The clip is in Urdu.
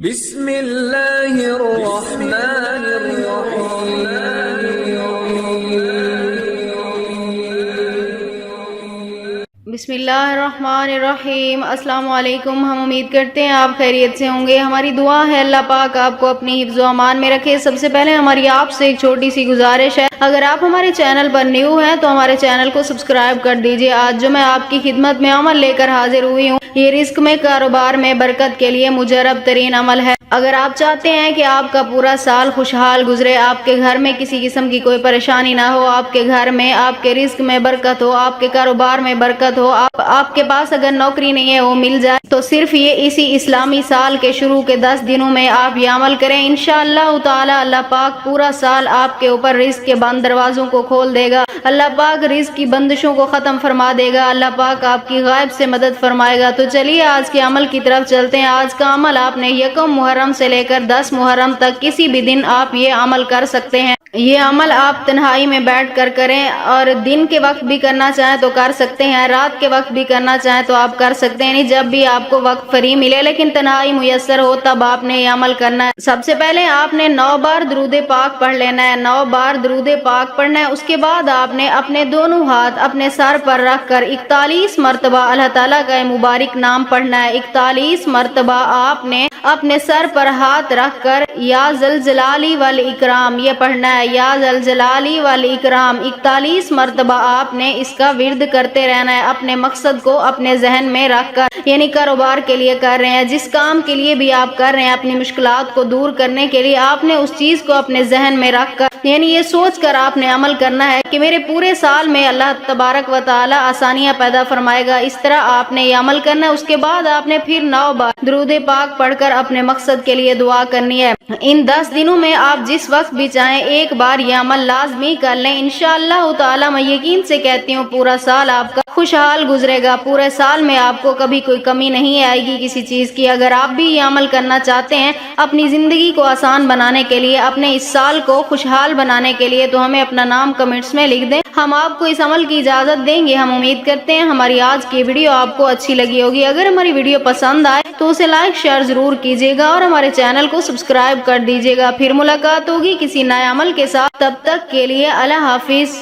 بسم اللہ الرحمن الرحیم۔ بسم اللہ الرحمن الرحیم۔ السلام علیکم۔ ہم امید کرتے ہیں آپ خیریت سے ہوں گے۔ ہماری دعا ہے اللہ پاک آپ کو اپنی حفظ و امان میں رکھے۔ سب سے پہلے ہماری آپ سے ایک چھوٹی سی گزارش ہے، اگر آپ ہمارے چینل پر نیو ہیں تو ہمارے چینل کو سبسکرائب کر دیجئے۔ آج جو میں آپ کی خدمت میں عمل لے کر حاضر ہوئی ہوں، یہ رزق میں کاروبار میں برکت کے لیے مجرب ترین عمل ہے۔ اگر آپ چاہتے ہیں کہ آپ کا پورا سال خوشحال گزرے، آپ کے گھر میں کسی قسم کی کوئی پریشانی نہ ہو، آپ کے گھر میں آپ کے رزق میں برکت ہو، آپ کے کاروبار میں برکت ہو، آپ کے پاس اگر نوکری نہیں ہے وہ مل جائے، تو صرف یہ اسی اسلامی سال کے شروع کے 10 دنوں میں آپ یہ عمل کریں۔ انشاءاللہ تعالی اللہ پاک پورا سال آپ کے اوپر رزق کے بند دروازوں کو کھول دے گا، اللہ پاک رزق کی بندشوں کو ختم فرما دے گا، اللہ پاک آپ کی غائب سے مدد فرمائے گا۔ تو چلیے آج کے عمل کی طرف چلتے ہیں۔ آج کا عمل آپ نے 1 محرم سے لے کر 10 محرم تک کسی بھی دن آپ یہ عمل کر سکتے ہیں۔ یہ عمل آپ تنہائی میں بیٹھ کر کریں، اور دن کے وقت بھی کرنا چاہیں تو کر سکتے ہیں، رات کے وقت بھی کرنا چاہیں تو آپ کر سکتے ہیں، جب بھی آپ کو وقت فری ملے، لیکن تنہائی میسر ہو تب آپ نے یہ عمل کرنا ہے۔ سب سے پہلے آپ نے 9 بار درود پاک پڑھ لینا ہے، 9 بار درود پاک پڑھنا ہے۔ اس کے بعد آپ نے اپنے دونوں ہاتھ اپنے سر پر رکھ کر 41 مرتبہ اللہ تعالیٰ کا مبارک نام پڑھنا ہے۔ 41 مرتبہ آپ نے اپنے سر پر ہاتھ رکھ کر یا ذوالجلالی والاکرام یہ پڑھنا ہے، یا ذوالجلالی والاکرام 41 مرتبہ آپ نے اس کا ورد کرتے رہنا ہے، اپنے مقصد کو اپنے ذہن میں رکھ کر، یعنی کاروبار کے لیے کر رہے ہیں، جس کام کے لیے بھی آپ کر رہے ہیں، اپنی مشکلات کو دور کرنے کے لیے آپ نے اس چیز کو اپنے ذہن میں رکھ کر، یعنی یہ سوچ کر آپ نے عمل کرنا ہے کہ میرے پورے سال میں اللہ تبارک و تعالی آسانیاں پیدا فرمائے گا۔ اس طرح آپ نے یہ عمل کرنا ہے۔ اس کے بعد آپ نے پھر 9 بار درود پاک پڑھ کر اپنے مقصد کے لیے دعا کرنی ہے۔ ان 10 دنوں میں آپ جس وقت بھی چاہیں ایک بار یہ عمل لازمی کر لیں، انشاءاللہ تعالی میں یقین سے کہتی ہوں پورا سال آپ کا خوشحال گزرے گا، پورے سال میں آپ کو کبھی کوئی کمی نہیں آئے گی کسی چیز کی۔ اگر آپ بھی یہ عمل کرنا چاہتے ہیں اپنی زندگی کو آسان بنانے کے لیے، اپنے اس سال کو خوشحال بنانے کے لیے، تو ہمیں اپنا نام کمنٹس میں لکھ دیں، ہم آپ کو اس عمل کی اجازت دیں گے۔ ہم امید کرتے ہیں ہماری آج کی ویڈیو آپ کو اچھی لگی ہوگی۔ اگر ہماری ویڈیو پسند آئے تو اسے لائک شیئر ضرور کیجیے گا، اور ہمارے چینل کو سبسکرائب کر دیجیے گا۔ پھر ملاقات ہوگی کسی نئے عمل کے ساتھ، تب تک کے لیے اللہ حافظ۔